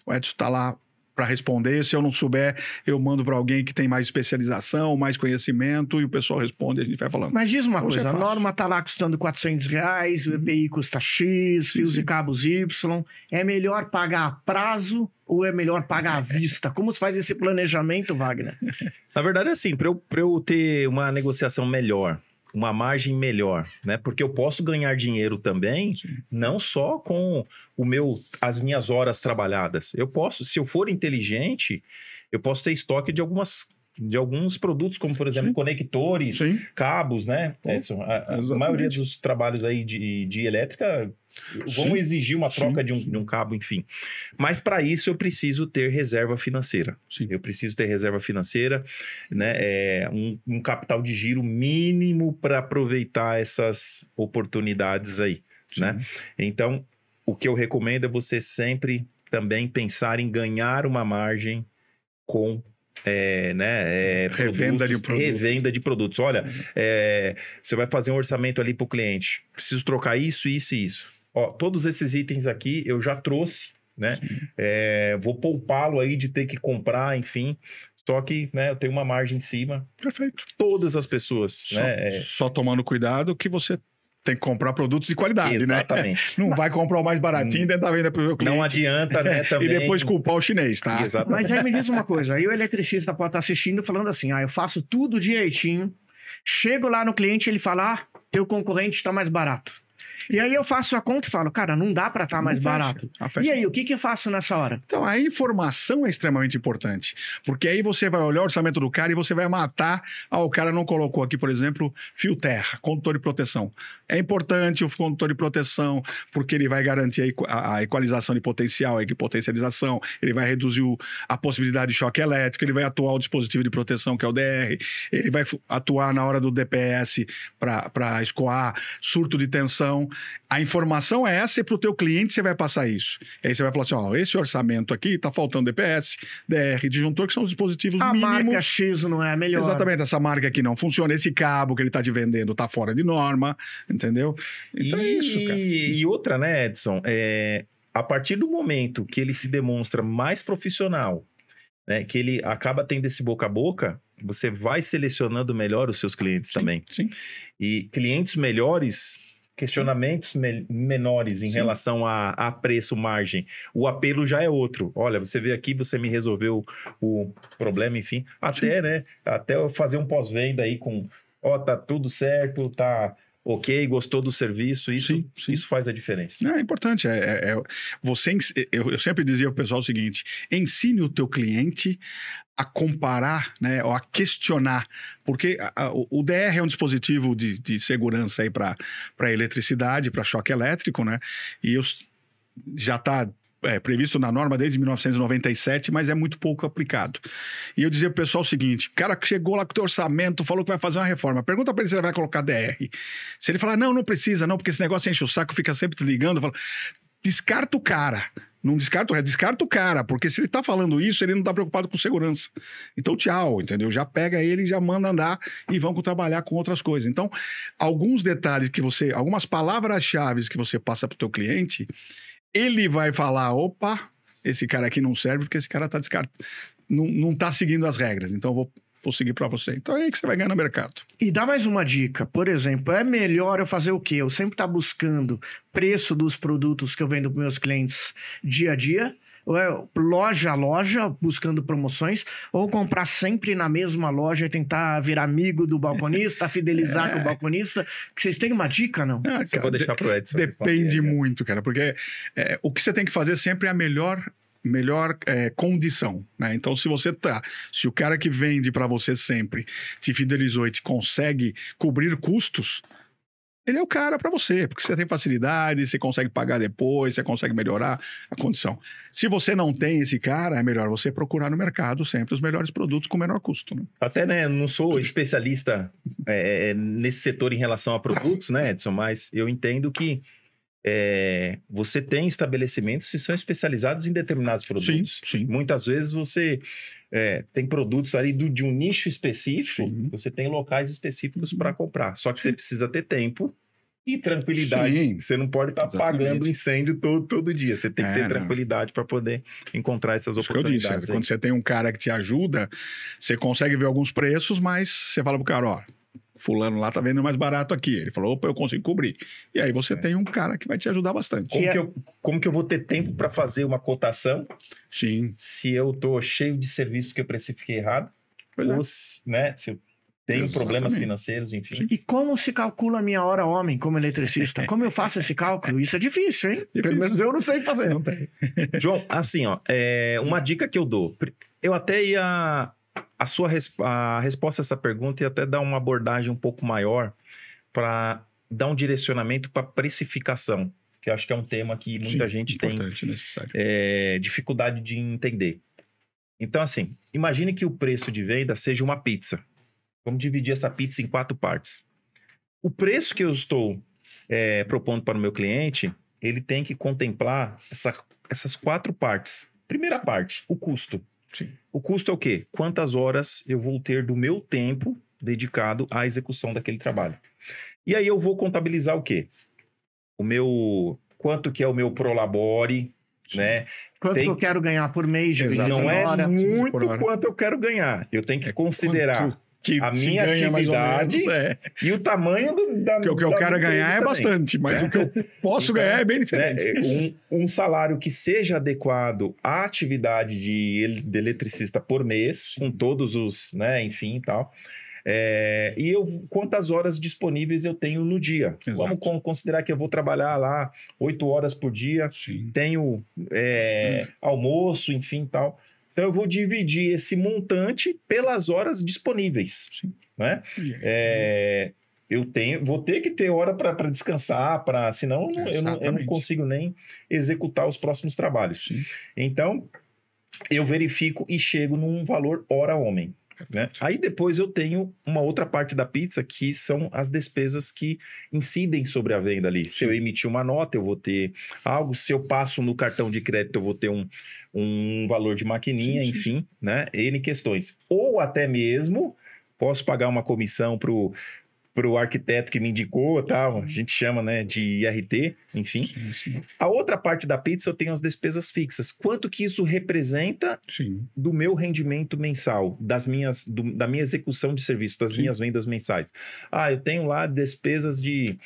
O Edson está lá para responder. Se eu não souber, eu mando para alguém que tem mais especialização, mais conhecimento, e o pessoal responde e a gente vai falando. Mas diz uma coisa, a norma tá lá custando R$400, o EPI custa X, fios e cabos Y. É melhor pagar a prazo ou é melhor pagar à vista? Como se faz esse planejamento, Wagner? Na verdade, assim, para eu ter uma negociação melhor, uma margem melhor, né? Porque eu posso ganhar dinheiro também, não só com as minhas horas trabalhadas. Eu posso, se eu for inteligente, eu posso ter estoque de alguns produtos, como, por exemplo, conectores, cabos, né, Edson? A maioria dos trabalhos aí de elétrica vão exigir uma troca de um cabo, enfim. Mas para isso eu preciso ter reserva financeira. Eu preciso ter reserva financeira, né, um capital de giro mínimo para aproveitar essas oportunidades aí, né? Então, o que eu recomendo é você sempre também pensar em ganhar uma margem com revenda de produtos. Olha, você vai fazer um orçamento ali para o cliente. Preciso trocar isso, isso e isso. Ó, todos esses itens aqui eu já trouxe, né? Vou poupá-lo aí de ter que comprar, enfim. Só que, né, eu tenho uma margem em cima. Perfeito. Todas as pessoas, só tomando cuidado que você tem que comprar produtos de qualidade, exatamente, né? Não vai comprar o mais baratinho e tentar vender para o seu cliente. Não adianta, né, também. E depois culpar o chinês, tá? Mas aí me diz uma coisa, aí o eletricista pode estar assistindo falando assim, eu faço tudo direitinho, chego lá no cliente e ele fala, teu concorrente está mais barato. E aí eu faço a conta e falo, cara, não dá para estar mais barato. E aí, o que eu faço nessa hora? Então, a informação é extremamente importante. Porque aí você vai olhar o orçamento do cara e você vai matar. O cara não colocou aqui, por exemplo, fio terra, condutor de proteção. É importante o condutor de proteção, porque ele vai garantir a equalização de potencial, a equipotencialização, ele vai reduzir a possibilidade de choque elétrico, ele vai atuar o dispositivo de proteção, que é o DR, ele vai atuar na hora do DPS para escoar surto de tensão. A informação é essa e para o teu cliente você vai passar isso. E aí você vai falar assim, esse orçamento aqui está faltando DPS, DR, disjuntor, que são os dispositivos mínimos. A marca X não é a melhor. Exatamente, essa marca aqui não funciona, esse cabo que ele está te vendendo está fora de norma, entendeu? Então é isso, cara. E outra, né, Edson, a partir do momento que ele se demonstra mais profissional, né, que ele acaba tendo esse boca a boca, você vai selecionando melhor os seus clientes também. Sim. E clientes melhores, questionamentos menores em relação a preço, margem. O apelo já é outro. Olha, você veio aqui, você me resolveu o problema, enfim. Até eu fazer um pós-venda aí com, tá tudo certo, tá ok, gostou do serviço, isso faz a diferença. É importante. Eu sempre dizia ao pessoal o seguinte, ensine o teu cliente a comparar, né, ou a questionar, porque o DR é um dispositivo de segurança aí para eletricidade, para choque elétrico, né, e já está previsto na norma desde 1997, mas é muito pouco aplicado. E eu dizia pro pessoal o seguinte, o cara que chegou lá com o teu orçamento, falou que vai fazer uma reforma, pergunta para ele se ele vai colocar DR. Se ele falar, não precisa, porque esse negócio enche o saco, fica sempre desligando, fala, descarta o cara. Não descarta o cara, porque se ele tá falando isso, ele não tá preocupado com segurança. Então, tchau, entendeu? Já pega ele, já manda andar e vão trabalhar com outras coisas. Então, alguns detalhes algumas palavras-chave que você passa pro teu cliente, ele vai falar, opa, esse cara aqui não serve porque esse cara tá não tá seguindo as regras. Então, eu vou vou seguir para você. Então é aí que você vai ganhar no mercado. E dá mais uma dica. Por exemplo, é melhor eu fazer o quê? Eu sempre estar buscando preço dos produtos que eu vendo para meus clientes dia a dia, ou é loja a loja, buscando promoções, ou comprar sempre na mesma loja e tentar virar amigo do balconista, fidelizar com o balconista. Que vocês têm uma dica, não? Você pode deixar pro Edson. Depende muito, cara, porque o que você tem que fazer sempre é a melhor condição, né? Então, se o cara que vende para você sempre te fidelizou e te consegue cobrir custos, ele é o cara para você, porque você tem facilidade, você consegue pagar depois, você consegue melhorar a condição. Se você não tem esse cara, é melhor você procurar no mercado sempre os melhores produtos com menor custo, né? Até, né, não sou especialista nesse setor em relação a produtos, né, Edson? Mas eu entendo que você tem estabelecimentos que são especializados em determinados produtos. Sim. Muitas vezes você tem produtos ali de um nicho específico, Sim. você tem locais específicos para comprar. Só que você precisa ter tempo e tranquilidade. Sim. Você não pode estar pagando incêndio todo dia. Você tem que ter tranquilidade para poder encontrar essas oportunidades. Que eu disse, quando você tem um cara que te ajuda, você consegue ver alguns preços, mas você fala pro cara, ó, fulano lá tá vendo mais barato aqui. Ele falou, opa, eu consigo cobrir. E aí você tem um cara que vai te ajudar bastante. Como que eu vou ter tempo para fazer uma cotação? Sim. Se eu tô cheio de serviços que eu precifiquei errado, ou se eu tenho problemas financeiros, enfim. Sim. E como se calcula a minha hora homem como eletricista? Como eu faço esse cálculo? Isso é difícil, hein? Pelo menos eu não sei fazer. Não tem. João, assim, ó, uma dica que eu dou. Eu até ia... A resposta a essa pergunta ia até dar uma abordagem um pouco maior para dar um direcionamento para precificação, que eu acho que é um tema que muita gente tem dificuldade de entender. Então, assim, imagine que o preço de venda seja uma pizza. Vamos dividir essa pizza em 4 partes. O preço que eu estou propondo para o meu cliente, ele tem que contemplar essas 4 partes. Primeira parte, o custo. Sim. O custo é o quê? Quantas horas eu vou ter do meu tempo dedicado à execução daquele trabalho. E aí eu vou contabilizar o quê? Quanto que é o meu prolabore, né? Quanto que eu quero ganhar por mês de venda? Não é muito quanto eu quero ganhar. Eu tenho que considerar a minha atividade e o tamanho Porque o que eu quero ganhar é bastante, mas o que eu posso ganhar é bem diferente. Um salário que seja adequado à atividade de eletricista por mês, com todos os, né, enfim e tal. E quantas horas disponíveis eu tenho no dia. Exato. Vamos considerar que eu vou trabalhar lá 8 horas por dia, tenho almoço, enfim e tal. Então, eu vou dividir esse montante pelas horas disponíveis, né? Vou ter que ter hora para descansar, senão eu não consigo nem executar os próximos trabalhos. Sim. Então, eu verifico e chego num valor hora homem. Né? Aí depois eu tenho uma outra parte da pizza que são as despesas que incidem sobre a venda ali. Se eu emitir uma nota, eu vou ter algo. Se eu passo no cartão de crédito, eu vou ter um valor de maquininha, enfim, né? N questões. Ou até mesmo posso pagar uma comissão pro arquiteto que me indicou, tal, a gente chama, né, de IRT, enfim. Sim. A outra parte da pizza eu tenho as despesas fixas. Quanto que isso representa do meu rendimento mensal, da minha execução de serviço, das minhas vendas mensais? Eu tenho lá despesas de...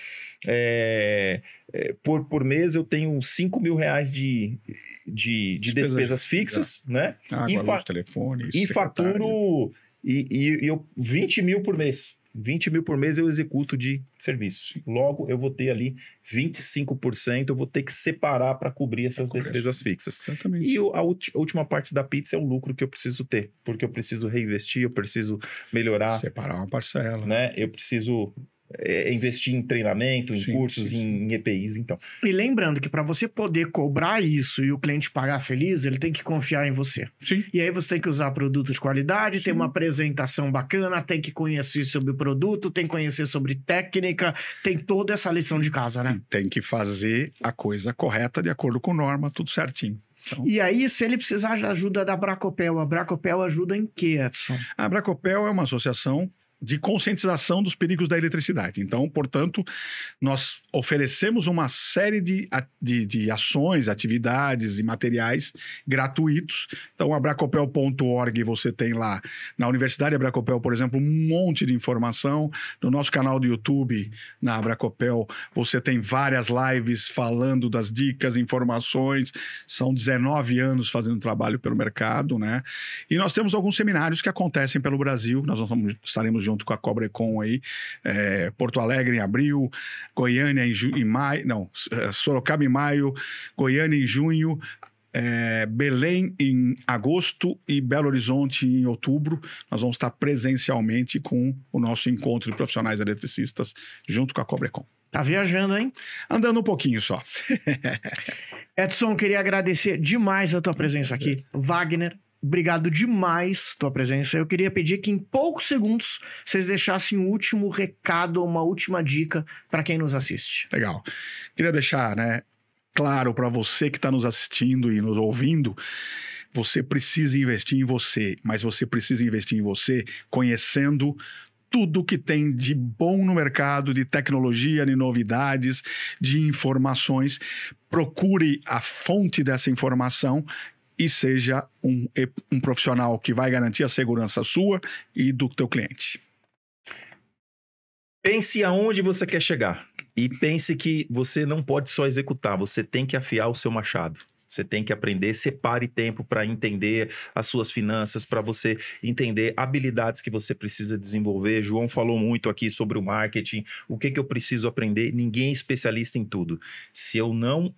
por mês eu tenho 5 mil reais de despesas fixas, né? Água, luz, telefone, e faturo... E eu 20 mil por mês. 20 mil por mês eu executo de serviço. Logo, eu vou ter ali 25%, eu vou ter que separar para cobrir essas despesas fixas. Exatamente. E a última parte da pizza é o lucro que eu preciso ter, porque eu preciso reinvestir, eu preciso melhorar. Separar uma parcela. Né? Eu preciso investir em treinamento, em cursos, em EPIs, então. E lembrando que para você poder cobrar isso e o cliente pagar feliz, ele tem que confiar em você. Sim. E aí você tem que usar produtos de qualidade, ter uma apresentação bacana, tem que conhecer sobre o produto, tem que conhecer sobre técnica, tem toda essa lição de casa, né? Tem que fazer a coisa correta, de acordo com norma, tudo certinho. Então... E aí, se ele precisar de ajuda da Bracopel, a Bracopel ajuda em quê, Edson? A Bracopel é uma associação de conscientização dos perigos da eletricidade. Então, portanto, nós oferecemos uma série de ações, atividades e materiais gratuitos. Então, abracopel.org, você tem lá, na Universidade Abracopel, por exemplo, um monte de informação. No nosso canal do YouTube, na Abracopel, você tem várias lives falando das dicas, informações. São 19 anos fazendo trabalho pelo mercado, né? E nós temos alguns seminários que acontecem pelo Brasil. Nós estaremos junto com a Cobrecon aí, Porto Alegre em abril, Goiânia em maio, não, Sorocaba em maio, Goiânia em junho, Belém em agosto e Belo Horizonte em outubro. Nós vamos estar presencialmente com o nosso encontro de profissionais eletricistas junto com a Cobrecon. Tá viajando, hein? Andando um pouquinho só. Edson, queria agradecer demais a tua presença aqui. Wagner, obrigado demais tua presença. Eu queria pedir que em poucos segundos vocês deixassem um último recado, uma última dica para quem nos assiste. Legal. Queria deixar, né, claro para você que está nos assistindo e nos ouvindo, você precisa investir em você, mas você precisa investir em você conhecendo tudo que tem de bom no mercado, de tecnologia, de novidades, de informações. Procure a fonte dessa informação e seja um profissional que vai garantir a segurança sua e do teu cliente. Pense aonde você quer chegar e pense que você não pode só executar, você tem que afiar o seu machado. Você tem que aprender, separe tempo para entender as suas finanças, para você entender habilidades que você precisa desenvolver. João falou muito aqui sobre o marketing, o que eu preciso aprender. Ninguém é especialista em tudo. Se eu não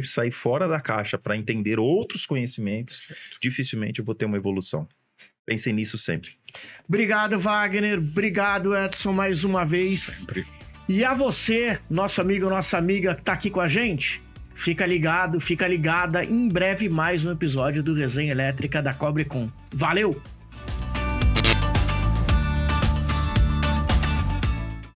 sair fora da caixa para entender outros conhecimentos, dificilmente eu vou ter uma evolução. Pensem nisso sempre. Obrigado, Wagner. Obrigado, Edson, mais uma vez. Sempre. E a você, nosso amigo, nossa amiga que está aqui com a gente, fica ligado, fica ligada. Em breve mais um episódio do Resenha Elétrica da Cobrecon. Valeu!